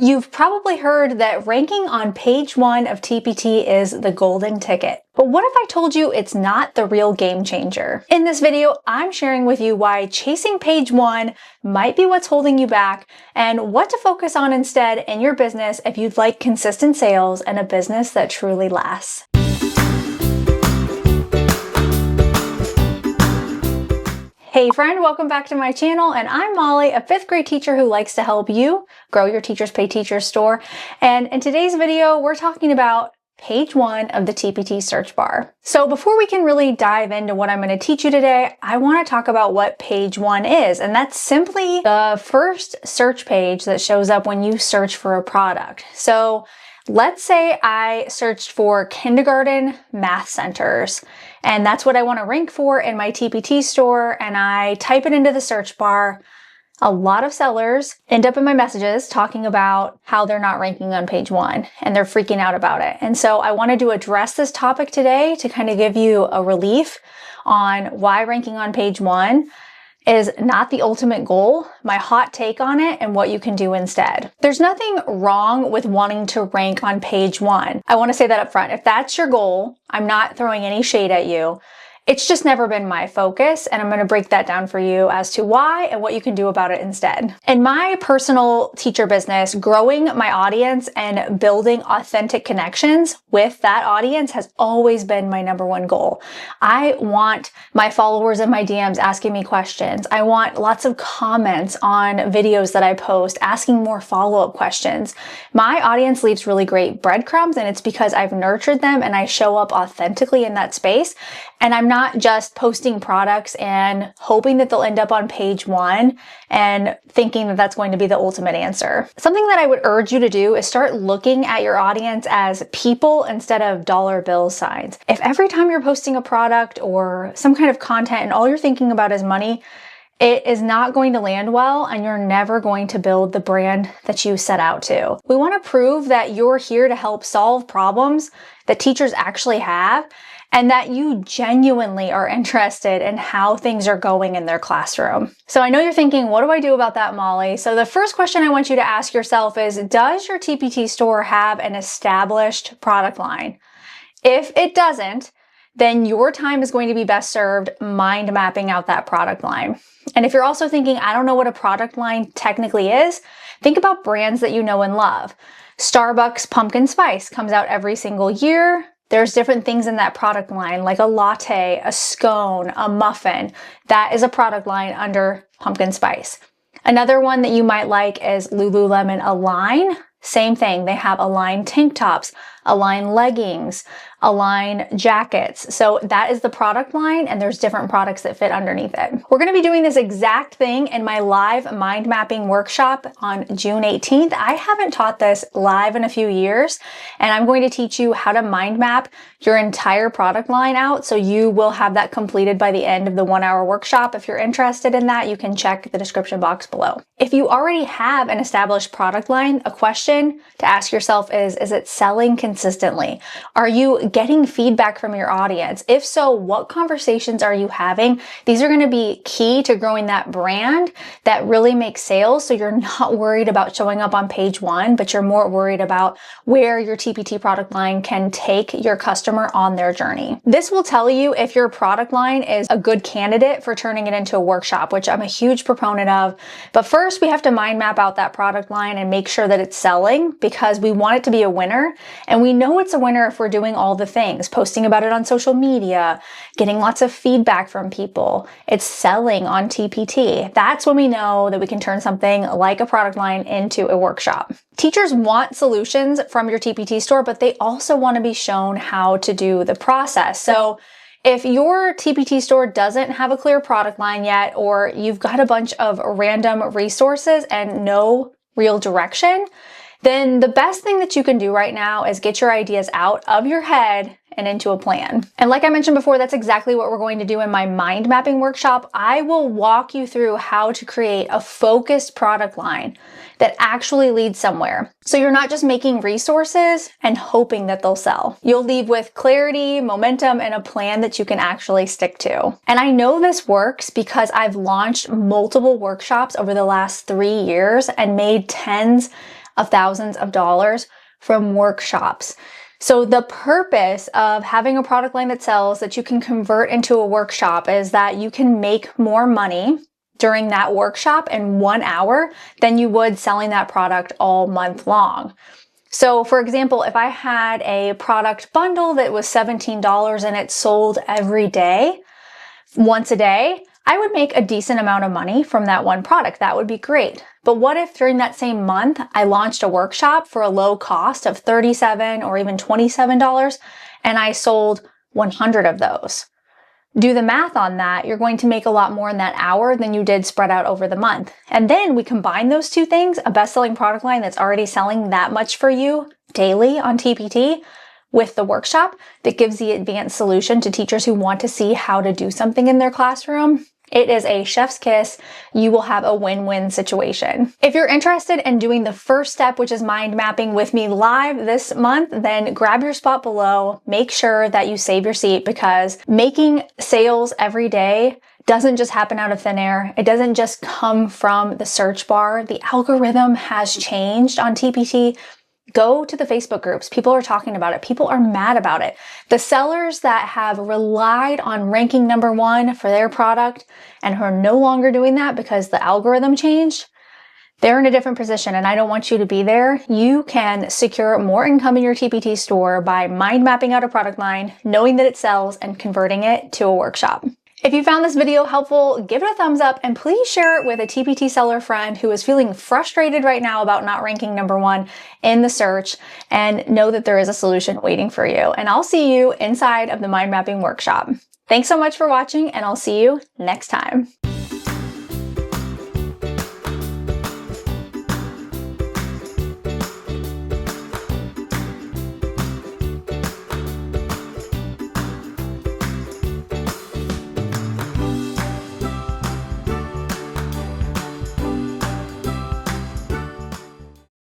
You've probably heard that ranking on page 1 of TPT is the golden ticket. But what if I told you it's not the real game changer? In this video, I'm sharing with you why chasing page 1 might be what's holding you back and what to focus on instead in your business if you'd like consistent sales and a business that truly lasts. Hey friend, welcome back to my channel, and I'm Molly, a 5th grade teacher who likes to help you grow your Teachers Pay Teachers store. And in today's video, we're talking about page 1 of the TPT search bar. So before we can really dive into what I'm going to teach you today, I want to talk about what page 1 is. And that's simply the first search page that shows up when you search for a product. So let's say I searched for kindergarten math centers, and that's what I want to rank for in my TPT store, and I type it into the search bar. A lot of sellers end up in my messages talking about how they're not ranking on page 1 and they're freaking out about it. And so I wanted to address this topic today to kind of give you a relief on why ranking on page 1 is not the ultimate goal, my hot take on it, and what you can do instead. There's nothing wrong with wanting to rank on page 1. I want to say that up front. If that's your goal, I'm not throwing any shade at you. It's just never been my focus, and I'm going to break that down for you as to why and what you can do about it instead. In my personal teacher business, growing my audience and building authentic connections with that audience has always been my #1 goal. I want my followers in my DMs asking me questions. I want lots of comments on videos that I post, asking more follow-up questions. My audience leaves really great breadcrumbs, and it's because I've nurtured them and I show up authentically in that space. And I'm not just posting products and hoping that they'll end up on page 1 and thinking that that's going to be the ultimate answer. Something that I would urge you to do is start looking at your audience as people instead of dollar bill signs. If every time you're posting a product or some kind of content and all you're thinking about is money, it is not going to land well, and you're never going to build the brand that you set out to. We want to prove that you're here to help solve problems that teachers actually have, and that you genuinely are interested in how things are going in their classroom. So I know you're thinking, what do I do about that, Molly? So the first question I want you to ask yourself is, does your TPT store have an established product line? If it doesn't, then your time is going to be best served mind mapping out that product line. And if you're also thinking, I don't know what a product line technically is, think about brands that you know and love. Starbucks pumpkin spice comes out every single year. There's different things in that product line, like a latte, a scone, a muffin. That is a product line under pumpkin spice. Another one that you might like is Lululemon Align. Same thing. They have Align tank tops, Align leggings, Align jackets. So that is the product line, and there's different products that fit underneath it. We're going to be doing this exact thing in my live mind mapping workshop on June 18th. I haven't taught this live in a few years, and I'm going to teach you how to mind map your entire product line out, so you will have that completed by the end of the 1-hour workshop. If you're interested in that, you can check the description box below. If you already have an established product line, a question to ask yourself is it selling consistently? Are you getting feedback from your audience? If so, what conversations are you having? These are going to be key to growing that brand that really makes sales, so you're not worried about showing up on page 1, but you're more worried about where your TPT product line can take your customer on their journey. This will tell you if your product line is a good candidate for turning it into a workshop, which I'm a huge proponent of. But first, we have to mind map out that product line and make sure that it's selling, because we want it to be a winner. And we know it's a winner if we're doing all the things, posting about it on social media, getting lots of feedback from people. It's selling on TPT. That's when we know that we can turn something like a product line into a workshop. Teachers want solutions from your TPT store, but they also want to be shown how to do the process. So if your TPT store doesn't have a clear product line yet, or you've got a bunch of random resources and no real direction, then the best thing that you can do right now is get your ideas out of your head and into a plan. And like I mentioned before, that's exactly what we're going to do in my mind mapping workshop. I will walk you through how to create a focused product line that actually leads somewhere. So you're not just making resources and hoping that they'll sell. You'll leave with clarity, momentum, and a plan that you can actually stick to. And I know this works because I've launched multiple workshops over the last 3 years and made tens of thousands of dollars from workshops. So the purpose of having a product line that sells that you can convert into a workshop is that you can make more money during that workshop in 1 hour than you would selling that product all month long. So for example, if I had a product bundle that was $17 and it sold every day, once a day, I would make a decent amount of money from that one product. That would be great. But what if during that same month, I launched a workshop for a low cost of $37 or even $27 and I sold 100 of those? Do the math on that. You're going to make a lot more in that hour than you did spread out over the month. And then we combine those two things, a best-selling product line that's already selling that much for you daily on TPT with the workshop that gives the advanced solution to teachers who want to see how to do something in their classroom. It is a chef's kiss. You will have a win-win situation. If you're interested in doing the first step, which is mind mapping with me live this month, then grab your spot below. Make sure that you save your seat because making sales every day doesn't just happen out of thin air. It doesn't just come from the search bar. The algorithm has changed on TPT. Go to the Facebook groups. People are talking about it. People are mad about it. The sellers that have relied on ranking number 1 for their product and who are no longer doing that because the algorithm changed, they're in a different position and I don't want you to be there. You can secure more income in your TPT store by mind mapping out a product line, knowing that it sells, and converting it to a workshop. If you found this video helpful, give it a thumbs up and please share it with a TPT seller friend who is feeling frustrated right now about not ranking number 1 in the search, and know that there is a solution waiting for you. And I'll see you inside of the Mind Mapping Workshop. Thanks so much for watching and I'll see you next time.